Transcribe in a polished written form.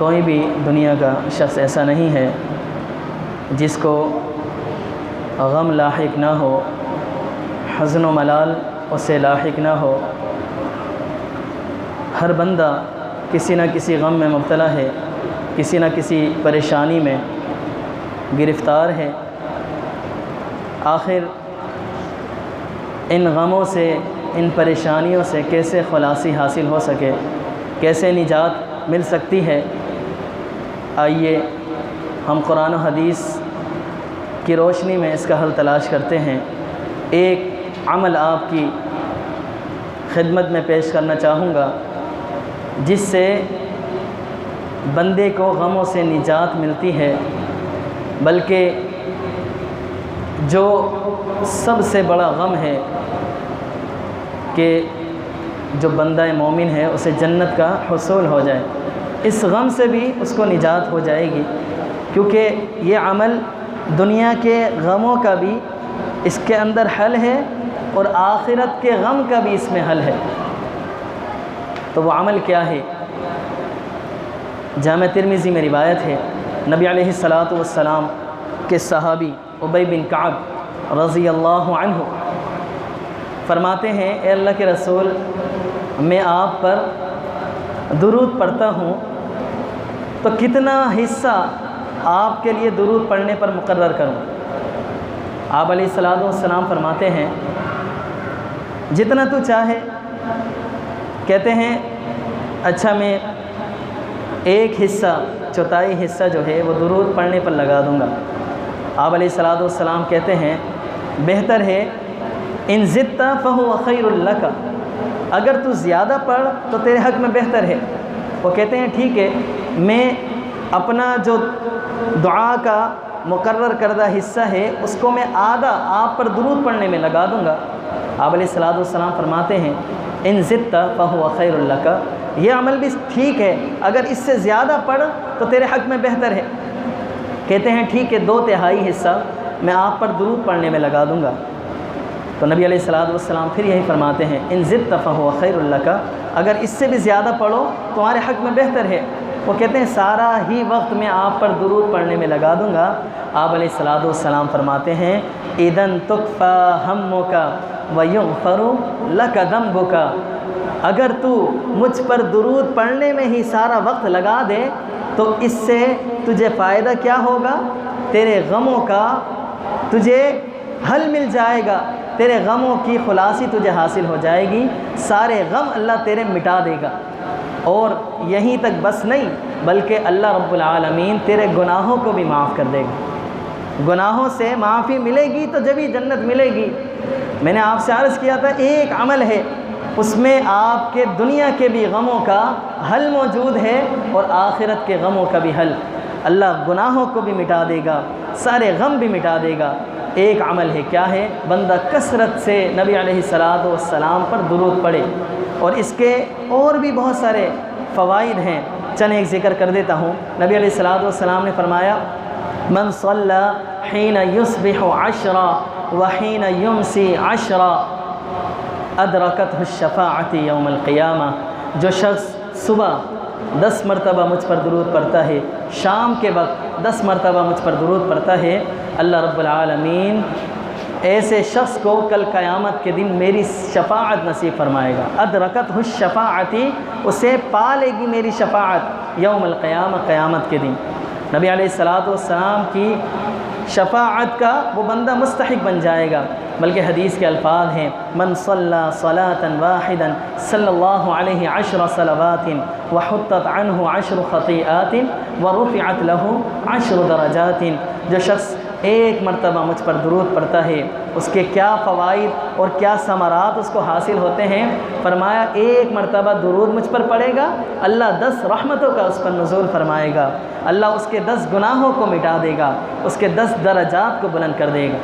کوئی بھی دنیا کا شخص ایسا نہیں ہے جس کو غم لاحق نہ ہو، حزن و ملال اسے لاحق نہ ہو۔ ہر بندہ کسی نہ کسی غم میں مبتلا ہے، کسی نہ کسی پریشانی میں گرفتار ہے۔ آخر ان غموں سے، ان پریشانیوں سے کیسے خلاصی حاصل ہو سکے، کیسے نجات مل سکتی ہے؟ آئیے ہم قرآن و حدیث کی روشنی میں اس کا حل تلاش کرتے ہیں۔ ایک عمل آپ کی خدمت میں پیش کرنا چاہوں گا جس سے بندے کو غموں سے نجات ملتی ہے، بلکہ جو سب سے بڑا غم ہے کہ جو بندہ مومن ہے اسے جنت کا حصول ہو جائے، اس غم سے بھی اس کو نجات ہو جائے گی، کیونکہ یہ عمل دنیا کے غموں کا بھی اس کے اندر حل ہے اور آخرت کے غم کا بھی اس میں حل ہے۔ تو وہ عمل کیا ہے؟ جامع ترمذی میں روایت ہے، نبی علیہ الصلاۃ والسلام کے صحابی ابی بن کعب رضی اللہ عنہ فرماتے ہیں، اے اللہ کے رسول، میں آپ پر درود پڑھتا ہوں تو کتنا حصہ آپ کے لیے درود پڑھنے پر مقرر کروں؟ آپ علیہ الصلاۃ والسلام فرماتے ہیں، جتنا تو چاہے۔ کہتے ہیں اچھا میں ایک حصہ، چوتھائی حصہ جو ہے وہ درود پڑھنے پر لگا دوں گا۔ آپ علیہ الصلاۃ والسلام کہتے ہیں، بہتر ہے ان زدت فہو خیر لک، اگر تو زیادہ پڑھ تو تیرے حق میں بہتر ہے۔ وہ کہتے ہیں ٹھیک ہے، میں اپنا جو دعا کا مقرر کردہ حصہ ہے اس کو میں آدھا آپ پر درود پڑھنے میں لگا دوں گا۔ آپ علیہ الصلاۃ والسلام فرماتے ہیں، ان زدت فہو خیر لک، یہ عمل بھی ٹھیک ہے، اگر اس سے زیادہ پڑھ تو تیرے حق میں بہتر ہے۔ کہتے ہیں ٹھیک ہے، 2/3 حصہ میں آپ پر درود پڑھنے میں لگا دوں گا۔ تو نبی علیہ الصلاۃ والسلام پھر یہی فرماتے ہیں، ان زدت فہو خیر لک، اگر اس سے بھی زیادہ پڑھو تمہارے حق میں بہتر ہے۔ وہ کہتے ہیں سارا ہی وقت میں آپ پر درود پڑھنے میں لگا دوں گا۔ آپ علیہ الصلاۃ والسلام فرماتے ہیں، اذن تکفی ہمک ویغفر لک ذنبک، اگر تو مجھ پر درود پڑھنے میں ہی سارا وقت لگا دے تو اس سے تجھے فائدہ کیا ہوگا؟ تیرے غموں کا تجھے حل مل جائے گا، تیرے غموں کی خلاصی تجھے حاصل ہو جائے گی، سارے غم اللہ تیرے مٹا دے گا۔ اور یہیں تک بس نہیں، بلکہ اللہ رب العالمین تیرے گناہوں کو بھی معاف کر دے گا۔ گناہوں سے معافی ملے گی تو جب ہی جنت ملے گی۔ میں نے آپ سے عرض کیا تھا، ایک عمل ہے اس میں آپ کے دنیا کے بھی غموں کا حل موجود ہے اور آخرت کے غموں کا بھی حل۔ اللہ گناہوں کو بھی مٹا دے گا، سارے غم بھی مٹا دے گا۔ ایک عمل ہے، کیا ہے؟ بندہ کثرت سے نبی علیہ الصلاۃ والسلام پر درود پڑھے، اور اس کے اور بھی بہت سارے فوائد ہیں، چند ایک ذکر کر دیتا ہوں۔ نبی علیہ الصلاۃ والسلام نے فرمایا، من صلی حین یصبح 10 وحین یمسی 10 ادرکتہ الشفاعۃ یوم القیامہ، جو شخص صبح 10 مرتبہ مجھ پر درود پڑھتا ہے، شام کے وقت 10 مرتبہ مجھ پر درود پڑھتا ہے، اللہ رب العالمین ایسے شخص کو کل قیامت کے دن میری شفاعت نصیب فرمائے گا۔ ادرکتہ الشفاعۃ، اسے پا لے گی میری شفاعت یوم القیامہ، قیامت کے دن۔ نبی علیہ الصلاۃ والسلام کی شفاعت کا وہ بندہ مستحق بن جائے گا۔ بلکہ حدیث کے الفاظ ہیں، من صلی صلاۃ واحدا صلی اللہ علیہ 10 صلوات وحطت عنہ 10 خطیئات ورفعت له 10 درجات، جو شخص ایک مرتبہ مجھ پر درود پڑھتا ہے اس کے کیا فوائد اور کیا ثمرات اس کو حاصل ہوتے ہیں؟ فرمایا ایک مرتبہ درود مجھ پر پڑھے گا، اللہ 10 رحمتوں کا اس پر نزول فرمائے گا، اللہ اس کے 10 گناہوں کو مٹا دے گا، اس کے 10 درجات کو بلند کر دے گا۔